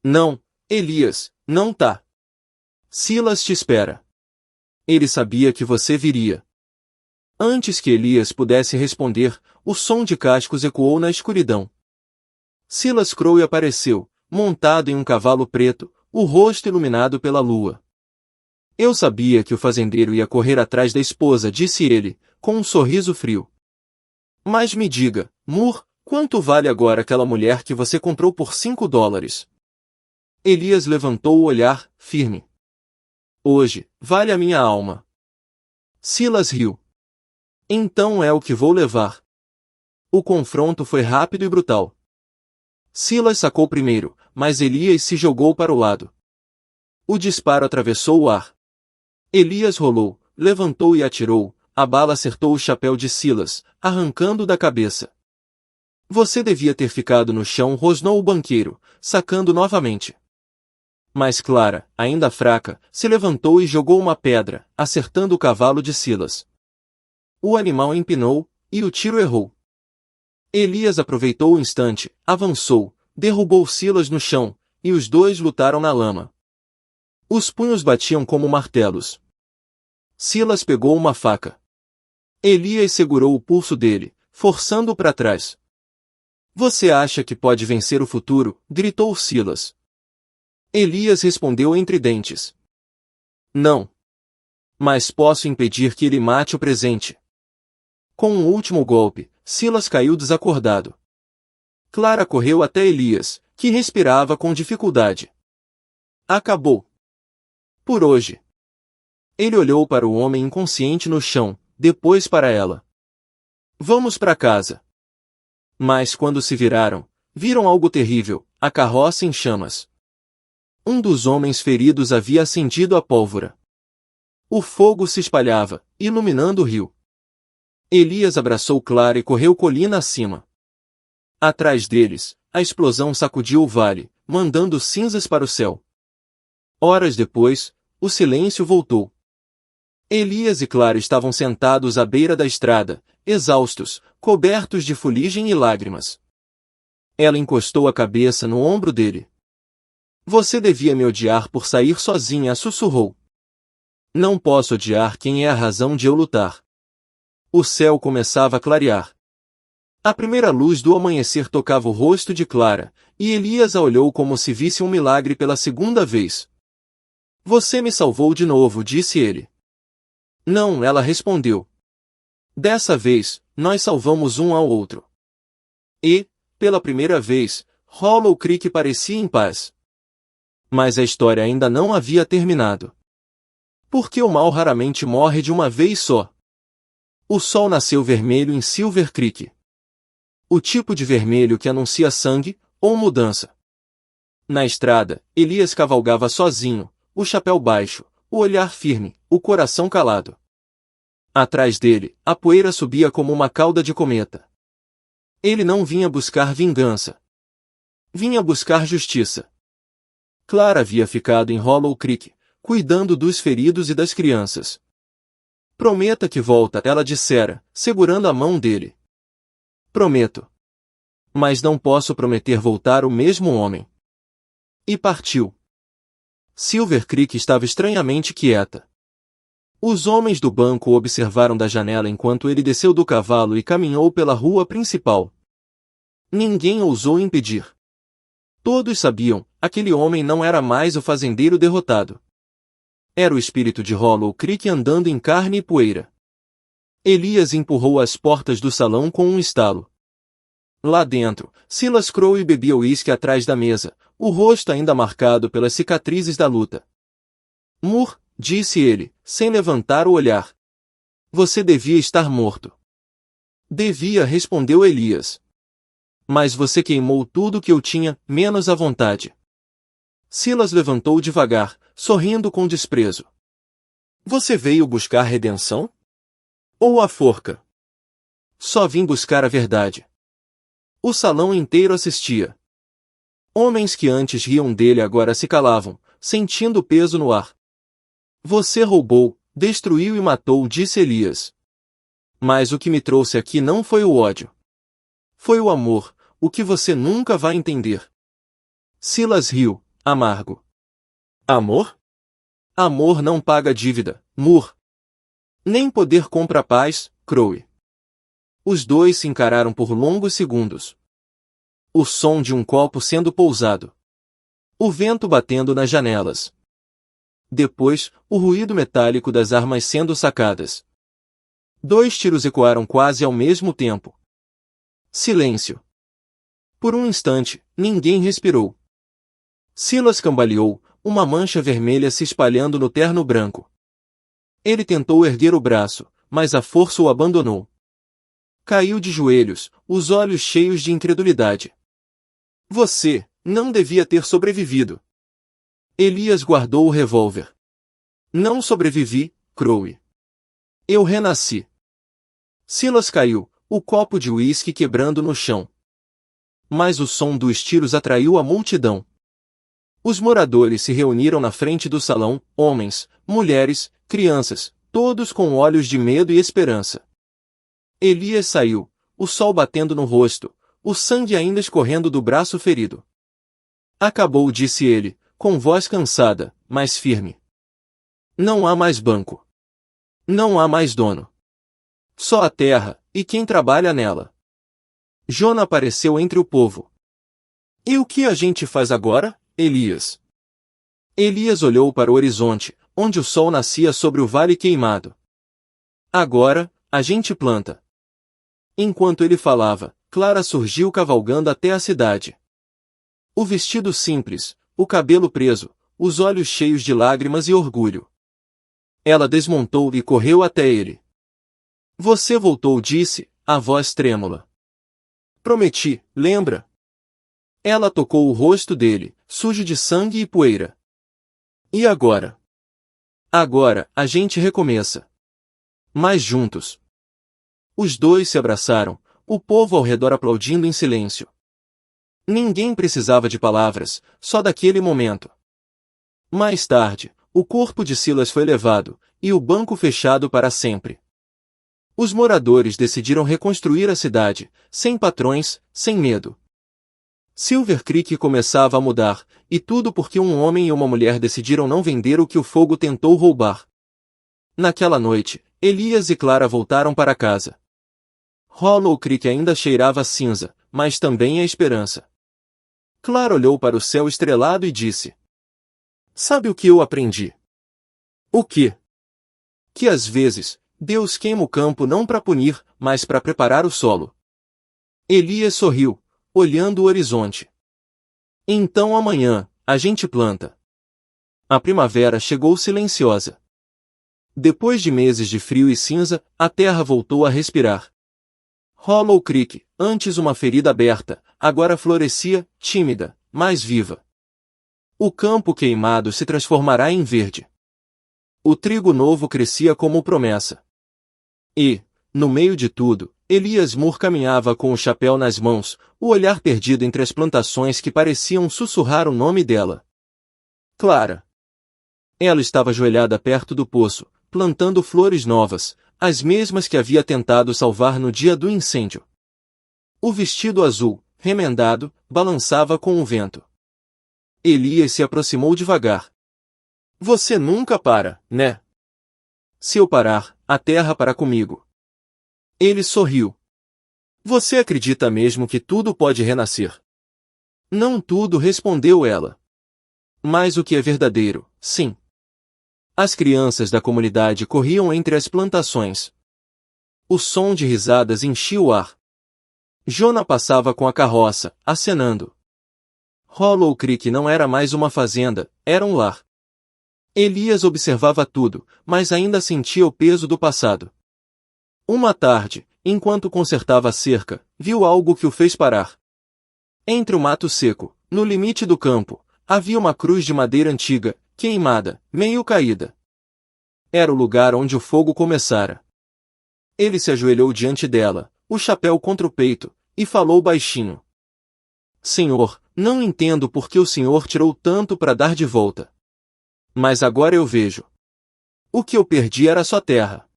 Speaker 1: Não, Elias, não tá. Silas te espera. Ele sabia que você viria. Antes que Elias pudesse responder, o som de cascos ecoou na escuridão. Silas Crowe apareceu, montado em um cavalo preto, o rosto iluminado pela lua. Eu sabia que o fazendeiro ia correr atrás da esposa, disse ele, com um sorriso frio. Mas me diga, Moore, quanto vale agora aquela mulher que você comprou por $5? Elias levantou o olhar, firme. Hoje, vale a minha alma. Silas riu. Então é o que vou levar. O confronto foi rápido e brutal. Silas sacou primeiro, mas Elias se jogou para o lado. O disparo atravessou o ar. Elias rolou, levantou e atirou, a bala acertou o chapéu de Silas, arrancando da cabeça. Você devia ter ficado no chão, rosnou o banqueiro, sacando novamente. Mas Clara, ainda fraca, se levantou e jogou uma pedra, acertando o cavalo de Silas. O animal empinou, e o tiro errou. Elias aproveitou o instante, avançou, derrubou Silas no chão, e os dois lutaram na lama. Os punhos batiam como martelos. Silas pegou uma faca. Elias segurou o pulso dele, forçando-o para trás. Você acha que pode vencer o futuro? Gritou Silas. Elias respondeu entre dentes. Não. Mas posso impedir que ele mate o presente. Com um último golpe, Silas caiu desacordado. Clara correu até Elias, que respirava com dificuldade. Acabou. Por hoje. Ele olhou para o homem inconsciente no chão, depois para ela. Vamos para casa. Mas quando se viraram, viram algo terrível, a carroça em chamas. Um dos homens feridos havia acendido a pólvora. O fogo se espalhava, iluminando o rio. Elias abraçou Clara e correu colina acima. Atrás deles, a explosão sacudiu o vale, mandando cinzas para o céu. Horas depois, o silêncio voltou. Elias e Clara estavam sentados à beira da estrada, exaustos, cobertos de fuligem e lágrimas. Ela encostou a cabeça no ombro dele. Você devia me odiar por sair sozinha, sussurrou. Não posso odiar quem é a razão de eu lutar. O céu começava a clarear. A primeira luz do amanhecer tocava o rosto de Clara, e Elias a olhou como se visse um milagre pela segunda vez. Você me salvou de novo, disse ele. Não, ela respondeu. Dessa vez, nós salvamos um ao outro. E, pela primeira vez, Hollow Creek parecia em paz. Mas a história ainda não havia terminado. Porque o mal raramente morre de uma vez só. O sol nasceu vermelho em Silver Creek. O tipo de vermelho que anuncia sangue, ou mudança. Na estrada, Elias cavalgava sozinho, o chapéu baixo, o olhar firme, o coração calado. Atrás dele, a poeira subia como uma cauda de cometa. Ele não vinha buscar vingança. Vinha buscar justiça. Clara havia ficado em Hollow Creek, cuidando dos feridos e das crianças. Prometa que volta, ela dissera, segurando a mão dele. Prometo. Mas não posso prometer voltar o mesmo homem. E partiu. Silver Creek estava estranhamente quieta. Os homens do banco o observaram da janela enquanto ele desceu do cavalo e caminhou pela rua principal. Ninguém ousou impedir. Todos sabiam, aquele homem não era mais o fazendeiro derrotado. Era o espírito de Hollow Creek andando em carne e poeira. Elias empurrou as portas do salão com um estalo. Lá dentro, Silas Crowe bebia uísque atrás da mesa, o rosto ainda marcado pelas cicatrizes da luta. Moore, disse ele, sem levantar o olhar. Você devia estar morto. Devia, respondeu Elias. Mas você queimou tudo que eu tinha, menos a vontade. Silas levantou devagar, sorrindo com desprezo. Você veio buscar redenção? Ou a forca? Só vim buscar a verdade. O salão inteiro assistia. Homens que antes riam dele agora se calavam, sentindo o peso no ar. Você roubou, destruiu e matou, disse Elias. Mas o que me trouxe aqui não foi o ódio. Foi o amor, o que você nunca vai entender. Silas riu, amargo. Amor? Amor não paga dívida, Moore. Nem poder compra paz, Crowe. Os dois se encararam por longos segundos. O som de um copo sendo pousado. O vento batendo nas janelas. Depois, o ruído metálico das armas sendo sacadas. 2 tiros ecoaram quase ao mesmo tempo. Silêncio. Por um instante, ninguém respirou. Silas cambaleou, uma mancha vermelha se espalhando no terno branco. Ele tentou erguer o braço, mas a força o abandonou. Caiu de joelhos, os olhos cheios de incredulidade. Você não devia ter sobrevivido. Elias guardou o revólver. Não sobrevivi, Crowe. Eu renasci. Silas caiu, o copo de uísque quebrando no chão. Mas o som dos tiros atraiu a multidão. Os moradores se reuniram na frente do salão, homens, mulheres, crianças, todos com olhos de medo e esperança. Elias saiu, o sol batendo no rosto, o sangue ainda escorrendo do braço ferido. Acabou, disse ele, com voz cansada, mas firme. Não há mais banco. Não há mais dono. Só a terra, e quem trabalha nela. Jona apareceu entre o povo. E o que a gente faz agora, Elias? Elias olhou para o horizonte, onde o sol nascia sobre o vale queimado. Agora, a gente planta. Enquanto ele falava, Clara surgiu cavalgando até a cidade. O vestido simples, o cabelo preso, os olhos cheios de lágrimas e orgulho. Ela desmontou e correu até ele. Você voltou, disse, a voz trêmula. Prometi, lembra? Ela tocou o rosto dele, sujo de sangue e poeira. E agora? Agora, a gente recomeça. Mas juntos. Os dois se abraçaram, o povo ao redor aplaudindo em silêncio. Ninguém precisava de palavras, só daquele momento. Mais tarde, o corpo de Silas foi levado, e o banco fechado para sempre. Os moradores decidiram reconstruir a cidade, sem patrões, sem medo. Silver Creek começava a mudar, e tudo porque um homem e uma mulher decidiram não vender o que o fogo tentou roubar. Naquela noite, Elias e Clara voltaram para casa. Hollow Creek ainda cheirava a cinza, mas também a esperança. Clara olhou para o céu estrelado e disse: Sabe o que eu aprendi? O quê? Que às vezes, Deus queima o campo não para punir, mas para preparar o solo. Elias sorriu, olhando o horizonte. Então amanhã, a gente planta. A primavera chegou silenciosa. Depois de meses de frio e cinza, a terra voltou a respirar. Hollow Creek, antes uma ferida aberta, agora florescia, tímida, mais viva. O campo queimado se transformará em verde. O trigo novo crescia como promessa. E, no meio de tudo, Elias Moore caminhava com o chapéu nas mãos, o olhar perdido entre as plantações que pareciam sussurrar o nome dela. Clara. Ela estava ajoelhada perto do poço, plantando flores novas, as mesmas que havia tentado salvar no dia do incêndio. O vestido azul, remendado, balançava com o vento. Elias se aproximou devagar. Você nunca para, né? Se eu parar, a terra para comigo. Ele sorriu. Você acredita mesmo que tudo pode renascer? Não tudo, respondeu ela. Mas o que é verdadeiro, sim. As crianças da comunidade corriam entre as plantações. O som de risadas enchia o ar. Jonah passava com a carroça, acenando. Hollow Creek não era mais uma fazenda, era um lar. Elias observava tudo, mas ainda sentia o peso do passado. Uma tarde, enquanto consertava a cerca, viu algo que o fez parar. Entre o mato seco, no limite do campo, havia uma cruz de madeira antiga, queimada, meio caída. Era o lugar onde o fogo começara. Ele se ajoelhou diante dela, o chapéu contra o peito, e falou baixinho. Senhor, não entendo por que o Senhor tirou tanto para dar de volta. Mas agora eu vejo. O que eu perdi era só terra.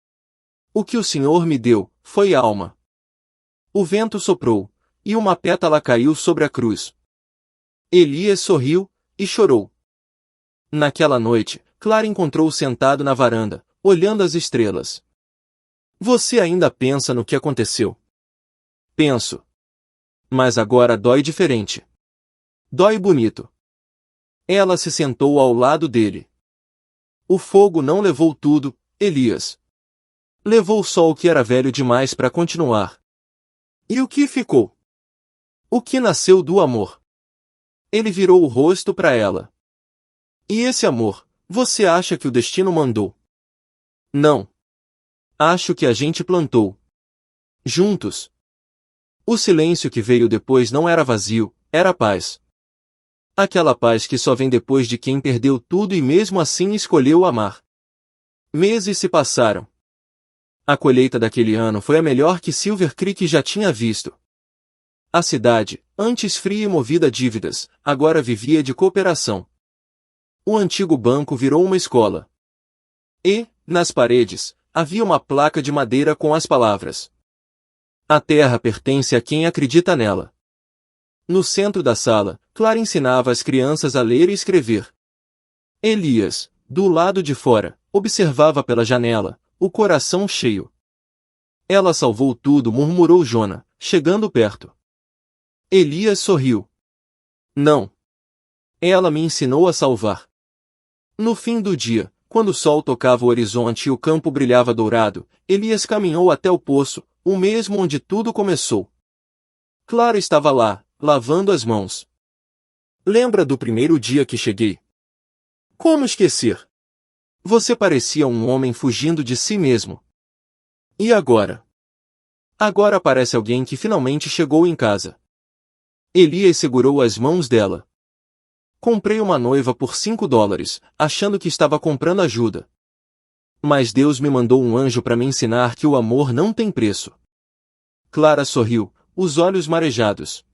Speaker 1: O que o Senhor me deu, foi alma. O vento soprou, e uma pétala caiu sobre a cruz. Elias sorriu, e chorou. Naquela noite, Clara encontrou-o sentado na varanda, olhando as estrelas. Você ainda pensa no que aconteceu? Penso. Mas agora dói diferente. Dói bonito. Ela se sentou ao lado dele. O fogo não levou tudo, Elias. Levou só o que era velho demais para continuar. E o que ficou? O que nasceu do amor. Ele virou o rosto para ela. E esse amor, você acha que o destino mandou? Não. Acho que a gente plantou. Juntos. O silêncio que veio depois não era vazio, era paz. Aquela paz que só vem depois de quem perdeu tudo e mesmo assim escolheu amar. Meses se passaram. A colheita daquele ano foi a melhor que Silver Creek já tinha visto. A cidade, antes fria e movida a dívidas, agora vivia de cooperação. O antigo banco virou uma escola. E, nas paredes, havia uma placa de madeira com as palavras: A terra pertence a quem acredita nela. No centro da sala, Clara ensinava as crianças a ler e escrever. Elias, do lado de fora, observava pela janela, o coração cheio. Ela salvou tudo, murmurou Jonah, chegando perto. Elias sorriu. Não. Ela me ensinou a salvar. No fim do dia, quando o sol tocava o horizonte e o campo brilhava dourado, Elias caminhou até o poço, o mesmo onde tudo começou. Clara estava lá, lavando as mãos. Lembra do primeiro dia que cheguei? Como esquecer? Você parecia um homem fugindo de si mesmo. E agora? Agora parece alguém que finalmente chegou em casa. Elias segurou as mãos dela. Comprei uma noiva por $5, achando que estava comprando ajuda. Mas Deus me mandou um anjo para me ensinar que o amor não tem preço. Clara sorriu, os olhos marejados.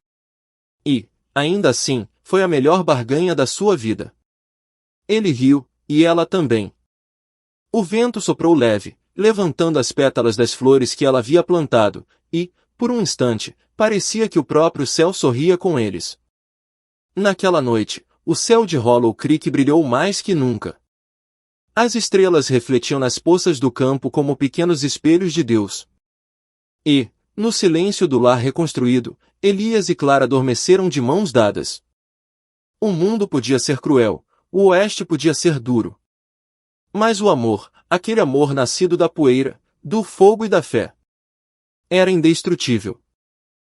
Speaker 1: E, ainda assim, foi a melhor barganha da sua vida. Ele riu, e ela também. O vento soprou leve, levantando as pétalas das flores que ela havia plantado, e, por um instante, parecia que o próprio céu sorria com eles. Naquela noite, o céu de Hollow Creek brilhou mais que nunca. As estrelas refletiam nas poças do campo como pequenos espelhos de Deus. E, No silêncio do lar reconstruído, Elias e Clara adormeceram de mãos dadas. O mundo podia ser cruel, o oeste podia ser duro. Mas o amor, aquele amor nascido da poeira, do fogo e da fé, era indestrutível.